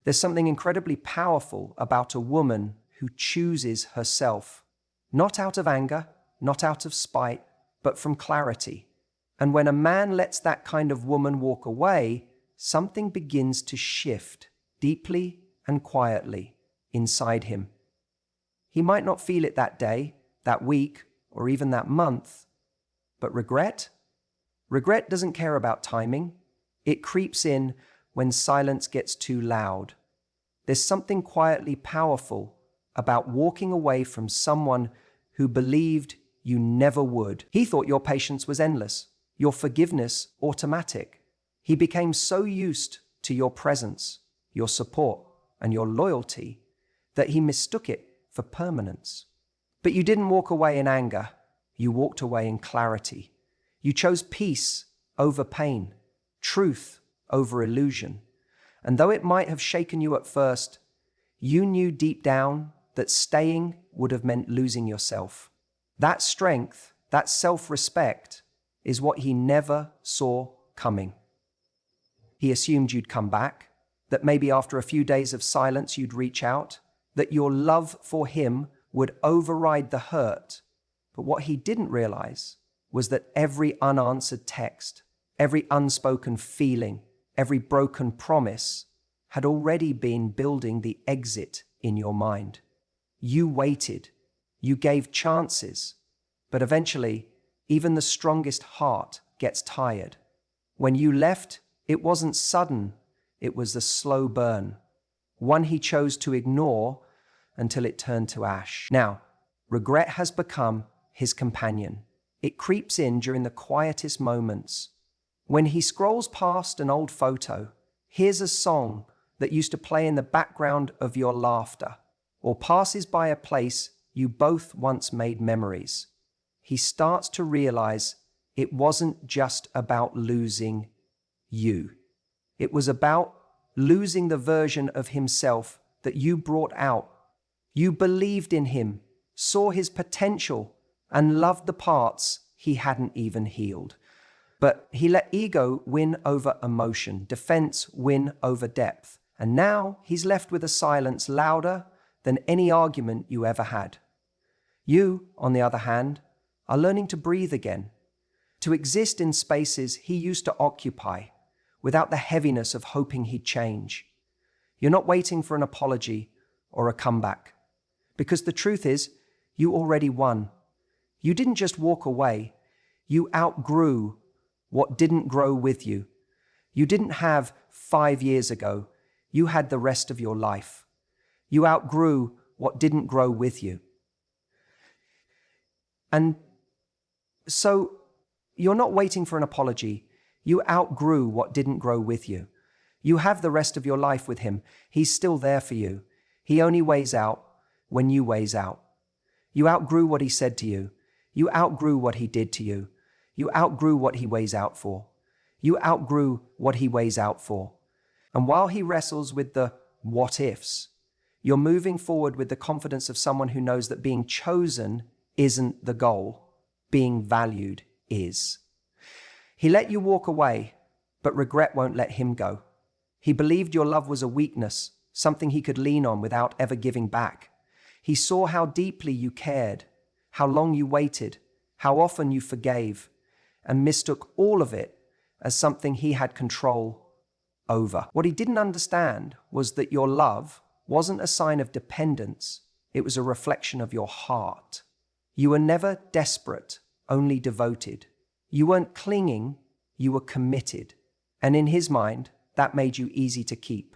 There's something incredibly powerful about a woman who chooses herself, not out of anger, not out of spite, but from clarity. And when a man lets that kind of woman walk away, something begins to shift deeply and quietly inside him. He might not feel it that day, that week, or even that month, but regret? Regret doesn't care about timing. It creeps in when silence gets too loud. There's something quietly powerful about walking away from someone who believed you never would. He thought your patience was endless, your forgiveness automatic. He became so used to your presence, your support, and your loyalty that he mistook it for permanence. But you didn't walk away in anger. You walked away in clarity. You chose peace over pain, truth over illusion. And though it might have shaken you at first, you knew deep down that staying would have meant losing yourself. That strength, that self-respect, is what he never saw coming. He assumed you'd come back, that maybe after a few days of silence you'd reach out, that your love for him would override the hurt. But what he didn't realize was that every unanswered text, every unspoken feeling, every broken promise had already been building the exit in your mind. You waited, you gave chances, but eventually, even the strongest heart gets tired. When you left, it wasn't sudden, it was a slow burn, one he chose to ignore until it turned to ash. Now, regret has become his companion. It creeps in during the quietest moments. When he scrolls past an old photo, hears a song that used to play in the background of your laughter, or passes by a place you both once made memories, he starts to realize it wasn't just about losing you. It was about losing the version of himself that you brought out. You believed in him, saw his potential, and loved the parts he hadn't even healed. But he let ego win over emotion, defense win over depth. And now he's left with a silence louder than any argument you ever had. You, on the other hand, are learning to breathe again, to exist in spaces he used to occupy, without the heaviness of hoping he'd change. You're not waiting for an apology or a comeback, because the truth is, you already won. You didn't just walk away, you outgrew what didn't grow with you. You didn't have 5 years ago, you had the rest of your life. You outgrew what didn't grow with you. And so you're not waiting for an apology. You outgrew what didn't grow with you. You have the rest of your life with him. He's still there for you. He only weighs out when you weighs out. You outgrew what he said to you. You outgrew what he did to you. You outgrew what he weighs out for. You outgrew what he weighs out for. And while he wrestles with the what ifs, you're moving forward with the confidence of someone who knows that being chosen isn't the goal. Being valued is. He let you walk away, but regret won't let him go. He believed your love was a weakness, something he could lean on without ever giving back. He saw how deeply you cared, how long you waited, how often you forgave, and mistook all of it as something he had control over. What he didn't understand was that your love wasn't a sign of dependence, it was a reflection of your heart. You were never desperate, only devoted. You weren't clinging, you were committed. And in his mind, that made you easy to keep.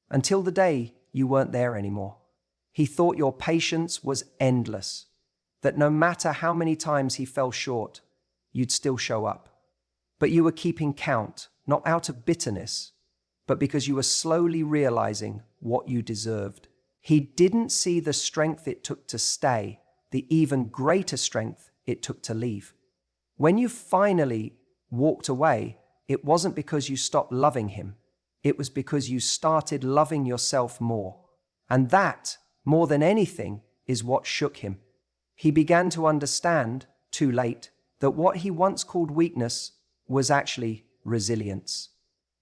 Until the day you weren't there anymore. He thought your patience was endless, that no matter how many times he fell short, you'd still show up. But you were keeping count, not out of bitterness, but because you were slowly realizing what you deserved. He didn't see the strength it took to stay, the even greater strength it took to leave. When you finally walked away, it wasn't because you stopped loving him. It was because you started loving yourself more. And that, more than anything, is what shook him. He began to understand, too late, that what he once called weakness was actually resilience.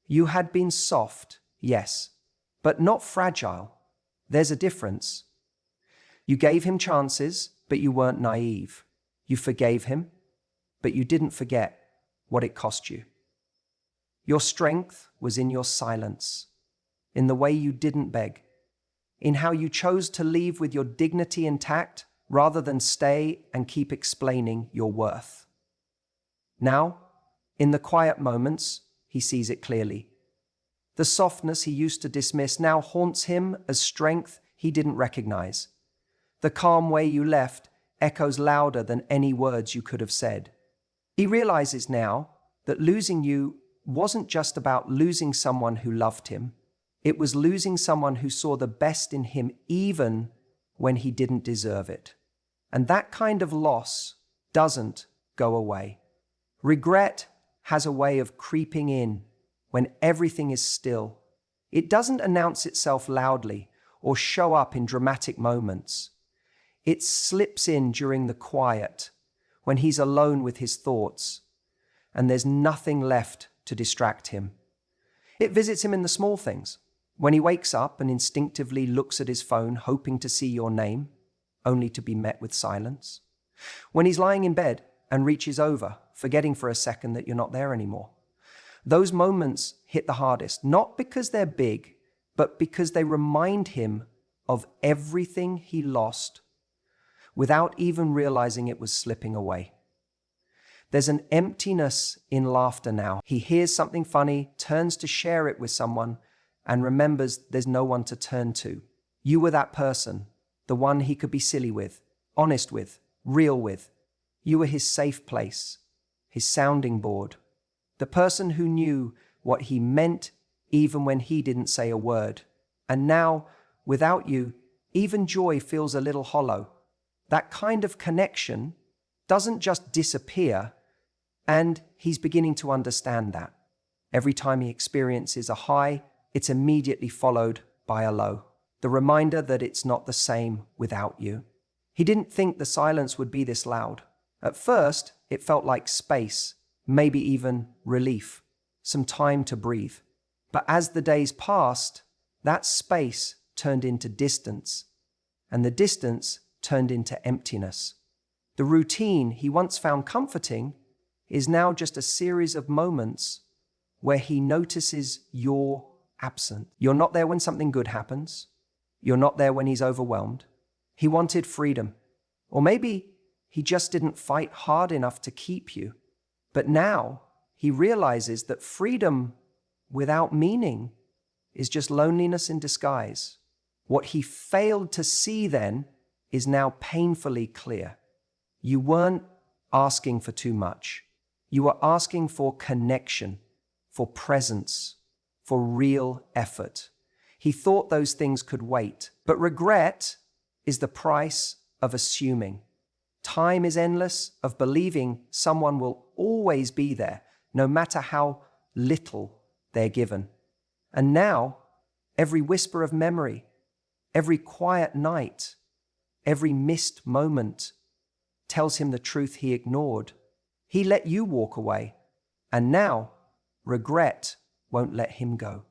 You had been soft, yes, but not fragile. There's a difference. You gave him chances, but you weren't naive. You forgave him, but you didn't forget what it cost you. Your strength was in your silence, in the way you didn't beg, in how you chose to leave with your dignity intact rather than stay and keep explaining your worth. Now, in the quiet moments, he sees it clearly. The softness he used to dismiss now haunts him as strength he didn't recognize. The calm way you left echoes louder than any words you could have said. He realizes now that losing you wasn't just about losing someone who loved him. It was losing someone who saw the best in him even when he didn't deserve it. And that kind of loss doesn't go away. Regret has a way of creeping in when everything is still. It doesn't announce itself loudly or show up in dramatic moments. It slips in during the quiet, when he's alone with his thoughts, and there's nothing left to distract him. It visits him in the small things, when he wakes up and instinctively looks at his phone hoping to see your name, only to be met with silence. When he's lying in bed and reaches over, forgetting for a second that you're not there anymore. Those moments hit the hardest, not because they're big, but because they remind him of everything he lost without even realizing it was slipping away. There's an emptiness in laughter now. He hears something funny, turns to share it with someone, and remembers there's no one to turn to. You were that person, the one he could be silly with, honest with, real with. You were his safe place, his sounding board, the person who knew what he meant even when he didn't say a word. And now, without you, even joy feels a little hollow. That kind of connection doesn't just disappear, and he's beginning to understand that. Every time he experiences a high, it's immediately followed by a low. The reminder that it's not the same without you. He didn't think the silence would be this loud. At first, it felt like space, maybe even relief, some time to breathe. But as the days passed, that space turned into distance, and the distance turned into emptiness. The routine he once found comforting is now just a series of moments where he notices you're absent. You're not there when something good happens. You're not there when he's overwhelmed. He wanted freedom. Or maybe he just didn't fight hard enough to keep you. But now he realizes that freedom without meaning is just loneliness in disguise. What he failed to see then is now painfully clear. You weren't asking for too much. You were asking for connection, for presence, for real effort. He thought those things could wait, but regret is the price of assuming. Time is endless, of believing someone will always be there, no matter how little they're given. And now, every whisper of memory, every quiet night, every missed moment tells him the truth he ignored. He let you walk away, and now regret won't let him go.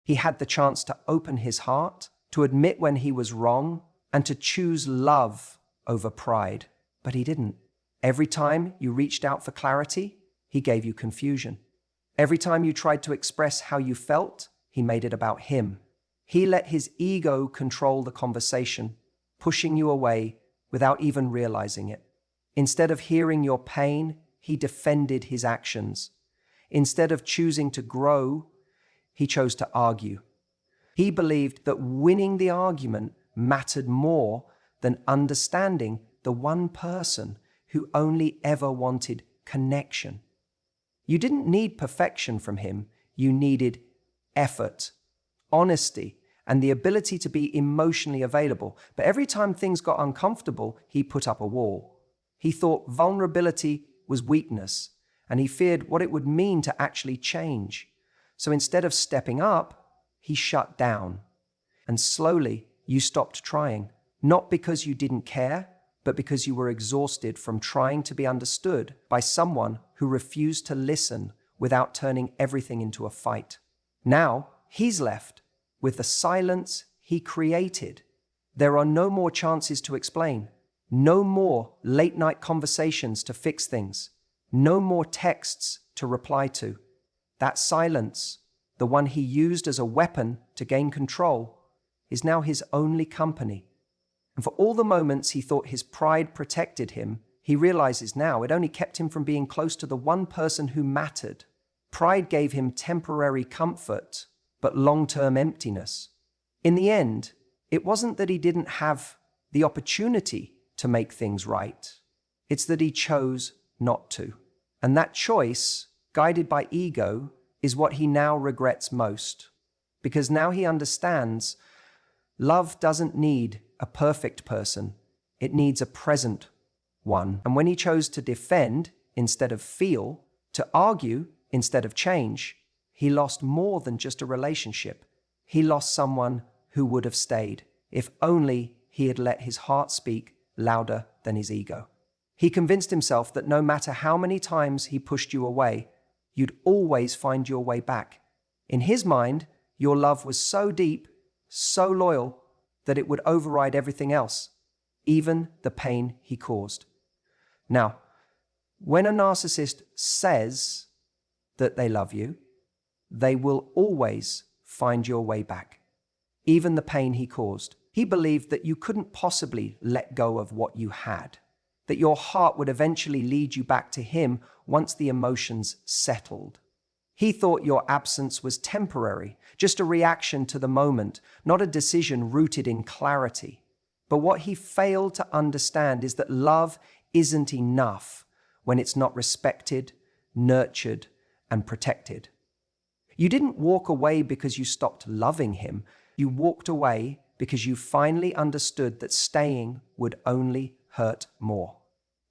He had the chance to open his heart, to admit when he was wrong, and to choose love over pride, but he didn't. Every time you reached out for clarity, he gave you confusion. Every time you tried to express how you felt, he made it about him. He let his ego control the conversation, pushing you away without even realizing it. Instead of hearing your pain, he defended his actions. Instead of choosing to grow, he chose to argue. He believed that winning the argument mattered more than understanding the one person who only ever wanted connection. You didn't need perfection from him. You needed effort, honesty, and the ability to be emotionally available. But every time things got uncomfortable, he put up a wall. He thought vulnerability was weakness, and he feared what it would mean to actually change. So instead of stepping up, he shut down. And slowly, you stopped trying, not because you didn't care, but because you were exhausted from trying to be understood by someone who refused to listen without turning everything into a fight. Now, he's left, with the silence he created. There are no more chances to explain, no more late-night conversations to fix things, no more texts to reply to. That silence, the one he used as a weapon to gain control, is now his only company. And for all the moments he thought his pride protected him, he realizes now it only kept him from being close to the one person who mattered. Pride gave him temporary comfort, but long-term emptiness. In the end, it wasn't that he didn't have the opportunity to make things right. It's that he chose not to. And that choice, guided by ego, is what he now regrets most. Because now he understands love doesn't need a perfect person. It needs a present one. And when he chose to defend instead of feel, to argue instead of change, he lost more than just a relationship. He lost someone who would have stayed if only he had let his heart speak louder than his ego. He convinced himself that no matter how many times he pushed you away, you'd always find your way back. In his mind, your love was so deep, so loyal, that it would override everything else, even the pain he caused. Now, when a narcissist says that they love you, they will always find your way back, even the pain he caused. He believed that you couldn't possibly let go of what you had, that your heart would eventually lead you back to him once the emotions settled. He thought your absence was temporary, just a reaction to the moment, not a decision rooted in clarity. But what he failed to understand is that love isn't enough when it's not respected, nurtured, and protected. You didn't walk away because you stopped loving him. You walked away because you finally understood that staying would only hurt more.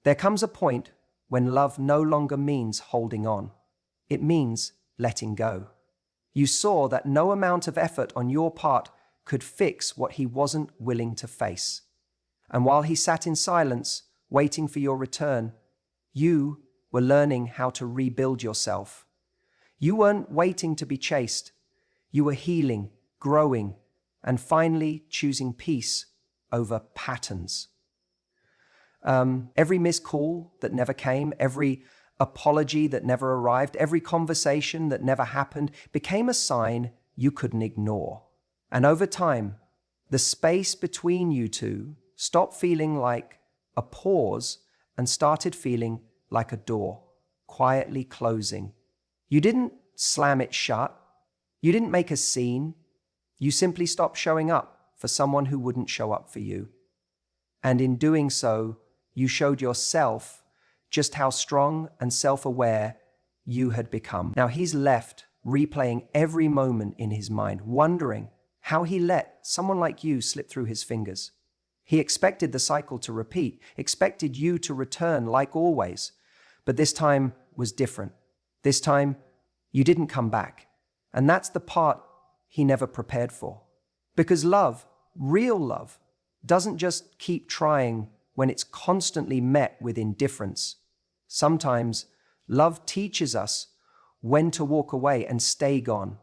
There comes a point when love no longer means holding on. It means letting go. You saw that no amount of effort on your part could fix what he wasn't willing to face. And while he sat in silence, waiting for your return, you were learning how to rebuild yourself. You weren't waiting to be chased. You were healing, growing, and finally choosing peace over patterns. Every missed call that never came, every apology that never arrived, every conversation that never happened became a sign you couldn't ignore. And over time, the space between you two stopped feeling like a pause and started feeling like a door, quietly closing. You didn't slam it shut. You didn't make a scene. You simply stopped showing up for someone who wouldn't show up for you. And in doing so, you showed yourself just how strong and self-aware you had become. Now he's left replaying every moment in his mind, wondering how he let someone like you slip through his fingers. He expected the cycle to repeat, expected you to return like always, but this time was different. This time, you didn't come back. And that's the part he never prepared for. Because love, real love, doesn't just keep trying when it's constantly met with indifference. Sometimes love teaches us when to walk away and stay gone.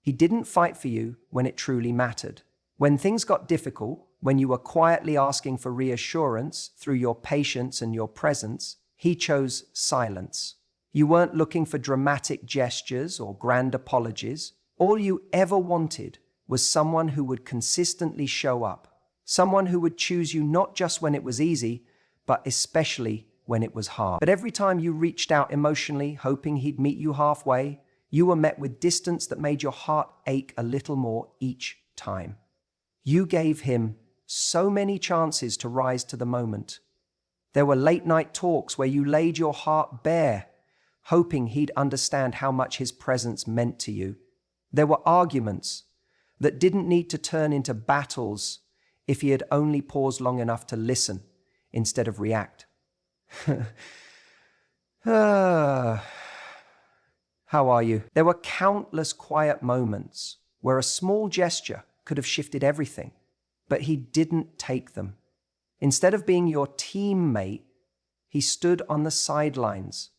He didn't fight for you when it truly mattered. When things got difficult, when you were quietly asking for reassurance through your patience and your presence, he chose silence. You weren't looking for dramatic gestures or grand apologies. All you ever wanted was someone who would consistently show up, someone who would choose you not just when it was easy, but especially when it was hard. But every time you reached out emotionally, hoping he'd meet you halfway, you were met with distance that made your heart ache a little more each time. You gave him so many chances to rise to the moment. There were late-night talks where you laid your heart bare, hoping he'd understand how much his presence meant to you. There were arguments that didn't need to turn into battles if he had only paused long enough to listen instead of react. How are you? There were countless quiet moments where a small gesture could have shifted everything, but he didn't take them. Instead of being your teammate, he stood on the sidelines,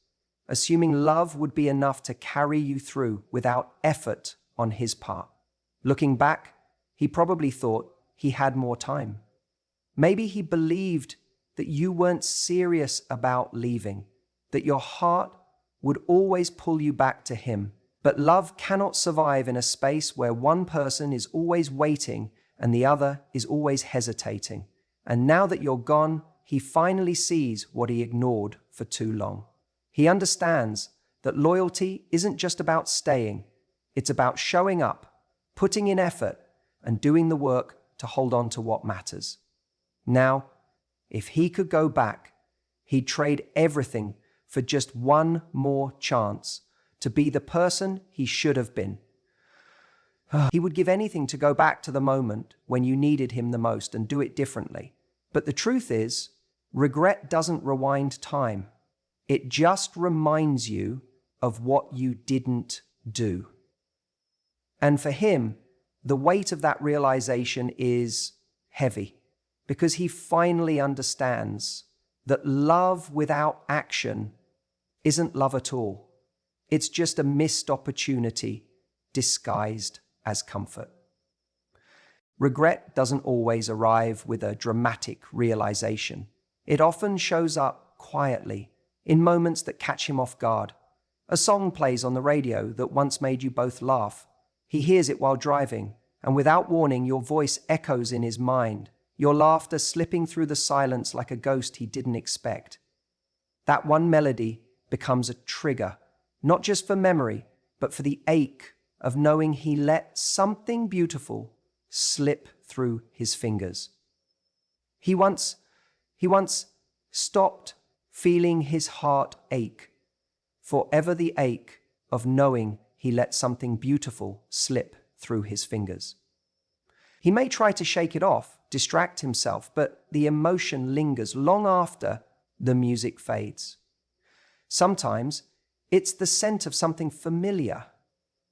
assuming love would be enough to carry you through without effort on his part. Looking back, he probably thought he had more time. Maybe he believed that you weren't serious about leaving, that your heart would always pull you back to him. But love cannot survive in a space where one person is always waiting and the other is always hesitating. And now that you're gone, he finally sees what he ignored for too long. He understands that loyalty isn't just about staying, it's about showing up, putting in effort, and doing the work to hold on to what matters. Now, if he could go back, he'd trade everything for just one more chance to be the person he should have been. He would give anything to go back to the moment when you needed him the most and do it differently. But the truth is, regret doesn't rewind time. It just reminds you of what you didn't do. And for him, the weight of that realization is heavy because he finally understands that love without action isn't love at all. It's just a missed opportunity disguised as comfort. Regret doesn't always arrive with a dramatic realization. It often shows up quietly, in moments that catch him off guard. A song plays on the radio that once made you both laugh. He hears it while driving, and without warning, your voice echoes in his mind, your laughter slipping through the silence like a ghost he didn't expect. That one melody becomes a trigger, not just for memory, but for the ache of knowing he let something beautiful slip through his fingers. He once stopped feeling his heart ache, forever the ache of knowing he let something beautiful slip through his fingers. He may try to shake it off, distract himself, but the emotion lingers long after the music fades. Sometimes it's the scent of something familiar,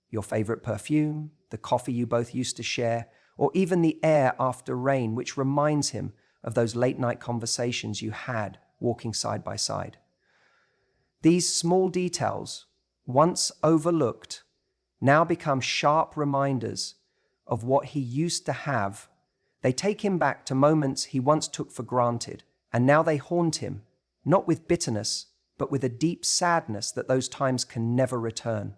your favorite perfume, the coffee you both used to share, or even the air after rain, which reminds him of those late-night conversations you had walking side by side. These small details, once overlooked, now become sharp reminders of what he used to have. They take him back to moments he once took for granted, and now they haunt him, not with bitterness, but with a deep sadness that those times can never return.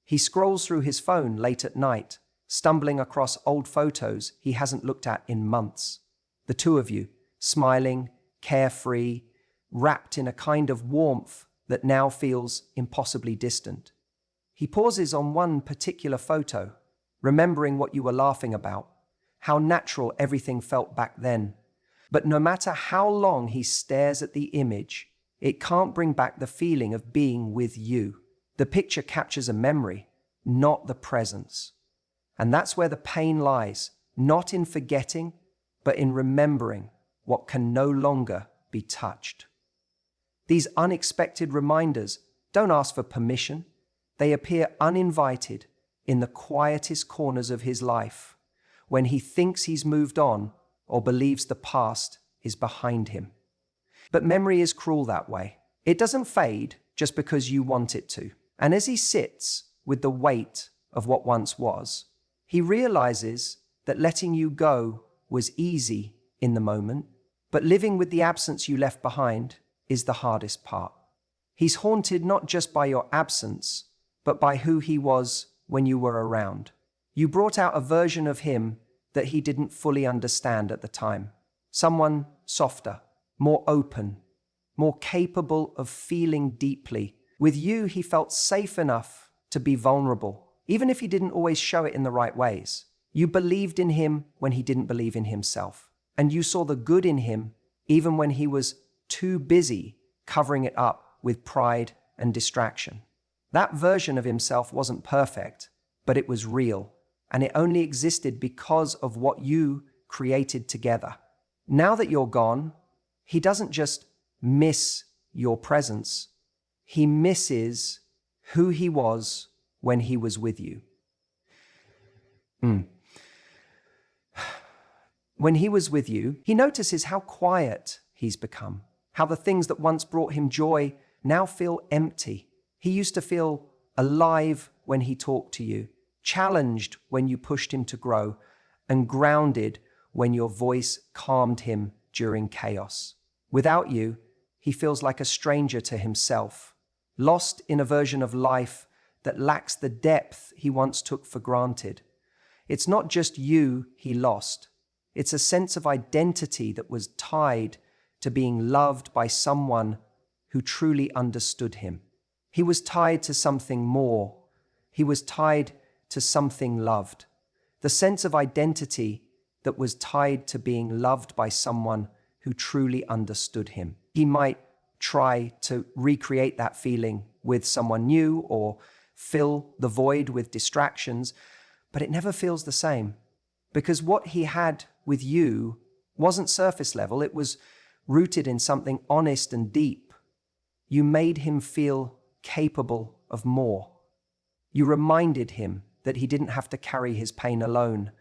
He scrolls through his phone late at night, stumbling across old photos he hasn't looked at in months. The two of you, smiling, carefree, wrapped in a kind of warmth that now feels impossibly distant. He pauses on one particular photo, remembering what you were laughing about, how natural everything felt back then. But no matter how long he stares at the image, it can't bring back the feeling of being with you. The picture captures a memory, not the presence. And that's where the pain lies, not in forgetting, but in remembering what can no longer be touched. These unexpected reminders don't ask for permission. They appear uninvited in the quietest corners of his life, when he thinks he's moved on or believes the past is behind him. But memory is cruel that way. It doesn't fade just because you want it to. And as he sits with the weight of what once was, he realizes that letting you go was easy in the moment, but living with the absence you left behind is the hardest part. He's haunted not just by your absence, but by who he was when you were around. You brought out a version of him that he didn't fully understand at the time. Someone softer, more open, more capable of feeling deeply. With you, he felt safe enough to be vulnerable, even if he didn't always show it in the right ways. You believed in him when he didn't believe in himself, and you saw the good in him even when he was too busy covering it up with pride and distraction. That version of himself wasn't perfect, but it was real, and it only existed because of what you created together. Now that you're gone, he doesn't just miss your presence, he misses who he was when he was with you. When he was with you, he notices how quiet he's become, how the things that once brought him joy now feel empty. He used to feel alive when he talked to you, challenged when you pushed him to grow, and grounded when your voice calmed him during chaos. Without you, he feels like a stranger to himself, lost in a version of life that lacks the depth he once took for granted. It's not just you he lost. It's a sense of identity that was tied to being loved by someone who truly understood him. He was tied to something more. He was tied to something loved. The sense of identity that was tied to being loved by someone who truly understood him. He might try to recreate that feeling with someone new or fill the void with distractions, but it never feels the same. Because what he had with you wasn't surface level, it was rooted in something honest and deep. You made him feel capable of more. You reminded him that he didn't have to carry his pain alone.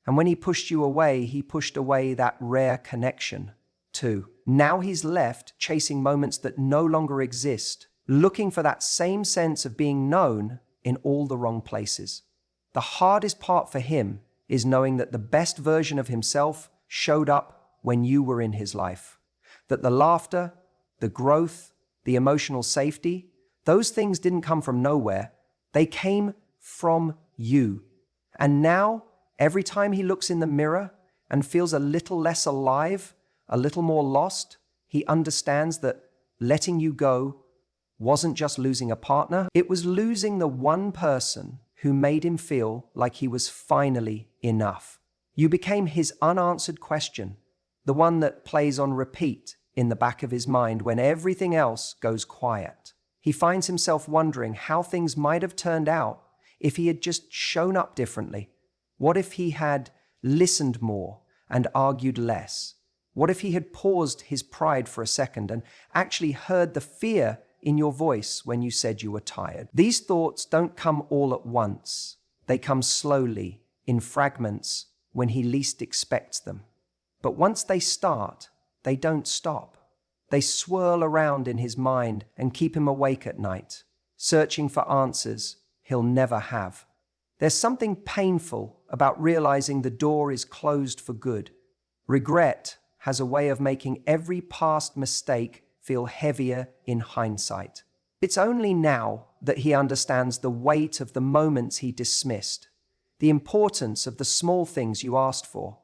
And when he pushed you away, he pushed away that rare connection too. Now he's left chasing moments that no longer exist, looking for that same sense of being known in all the wrong places. The hardest part for him is knowing that the best version of himself showed up when you were in his life. That the laughter, the growth, the emotional safety, those things didn't come from nowhere. They came from you. And now, every time he looks in the mirror and feels a little less alive, a little more lost, he understands that letting you go wasn't just losing a partner, it was losing the one person who made him feel like he was finally enough. You became his unanswered question, the one that plays on repeat in the back of his mind when everything else goes quiet. He finds himself wondering how things might have turned out if he had just shown up differently. What if he had listened more and argued less? What if he had paused his pride for a second and actually heard the fear in your voice when you said you were tired? These thoughts don't come all at once. They come slowly, in fragments, when he least expects them. But once they start, they don't stop. They swirl around in his mind and keep him awake at night, searching for answers he'll never have. There's something painful about realizing the door is closed for good. Regret has a way of making every past mistake feel heavier in hindsight. It's only now that he understands the weight of the moments he dismissed, the importance of the small things you asked for,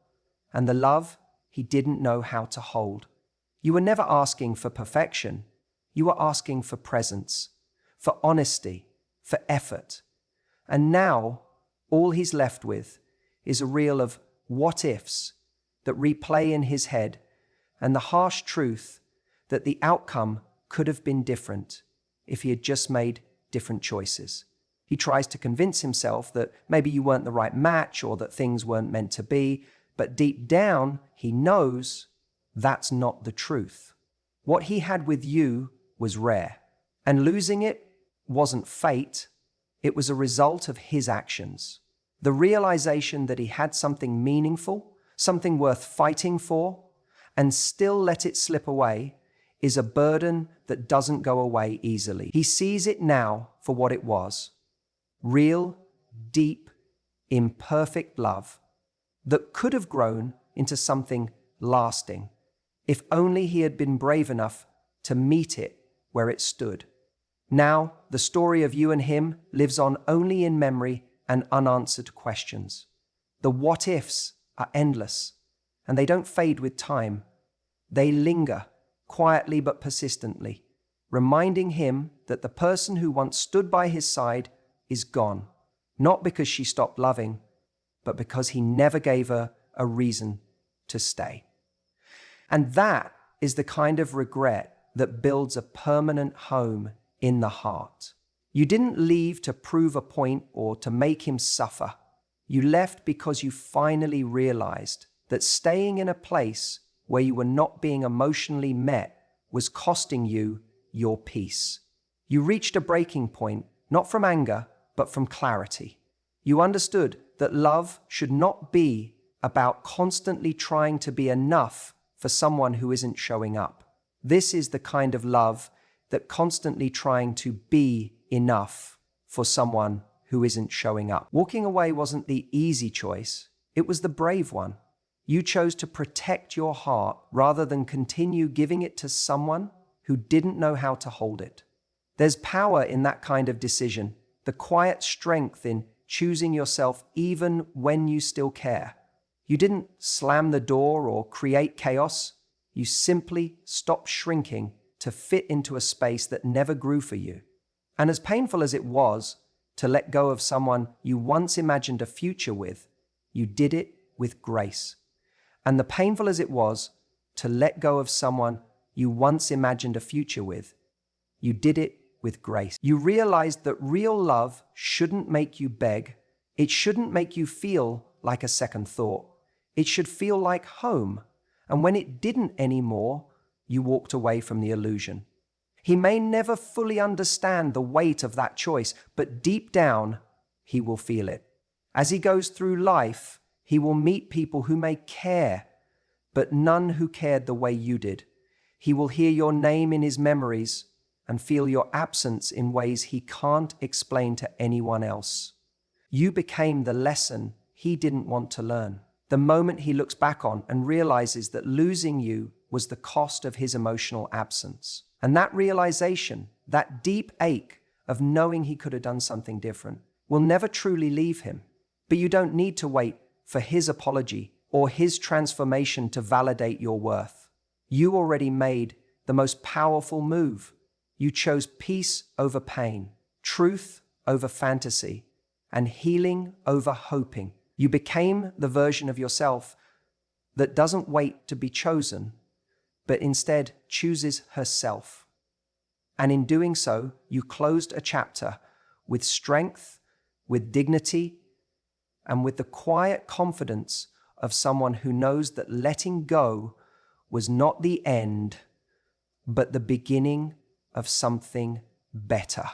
and the love he didn't know how to hold. You were never asking for perfection. You were asking for presence, for honesty, for effort. And now, all he's left with is a reel of what-ifs that replay in his head, and the harsh truth that the outcome could have been different if he had just made different choices. He tries to convince himself that maybe you weren't the right match or that things weren't meant to be, but deep down, he knows that's not the truth. What he had with you was rare, and losing it wasn't fate, it was a result of his actions. The realization that he had something meaningful, something worth fighting for, and still let it slip away is a burden that doesn't go away easily. He sees it now for what it was. Real, deep, imperfect love that could have grown into something lasting if only he had been brave enough to meet it where it stood. Now, the story of you and him lives on only in memory and unanswered questions. The what-ifs are endless, and they don't fade with time. They linger, quietly but persistently, reminding him that the person who once stood by his side is gone, not because she stopped loving, but because he never gave her a reason to stay. And that is the kind of regret that builds a permanent home in the heart. You didn't leave to prove a point or to make him suffer. You left because you finally realized that staying in a place where you were not being emotionally met was costing you your peace. You reached a breaking point, not from anger, but from clarity. You understood that love should not be about constantly trying to be enough for someone who isn't showing up. This is the kind of love that constantly trying to be enough for someone who isn't showing up. Walking away wasn't the easy choice, it was the brave one. You chose to protect your heart rather than continue giving it to someone who didn't know how to hold it. There's power in that kind of decision, the quiet strength in choosing yourself even when you still care. You didn't slam the door or create chaos. You simply stopped shrinking to fit into a space that never grew for you. And as painful as it was to let go of someone you once imagined a future with, you did it with grace. And the painful as it was to let go of someone you once imagined a future with, you did it with grace. You realized that real love shouldn't make you beg. It shouldn't make you feel like a second thought. It should feel like home. And when it didn't anymore, you walked away from the illusion. He may never fully understand the weight of that choice, but deep down, he will feel it. As he goes through life, he will meet people who may care, but none who cared the way you did. He will hear your name in his memories and feel your absence in ways he can't explain to anyone else. You became the lesson he didn't want to learn. The moment he looks back on and realizes that losing you was the cost of his emotional absence. And that realization, that deep ache of knowing he could have done something different, will never truly leave him. But you don't need to wait for his apology or his transformation to validate your worth. You already made the most powerful move. You chose peace over pain, truth over fantasy, and healing over hoping. You became the version of yourself that doesn't wait to be chosen, but instead chooses herself. And in doing so, you closed a chapter with strength, with dignity, and with the quiet confidence of someone who knows that letting go was not the end, but the beginning of something better.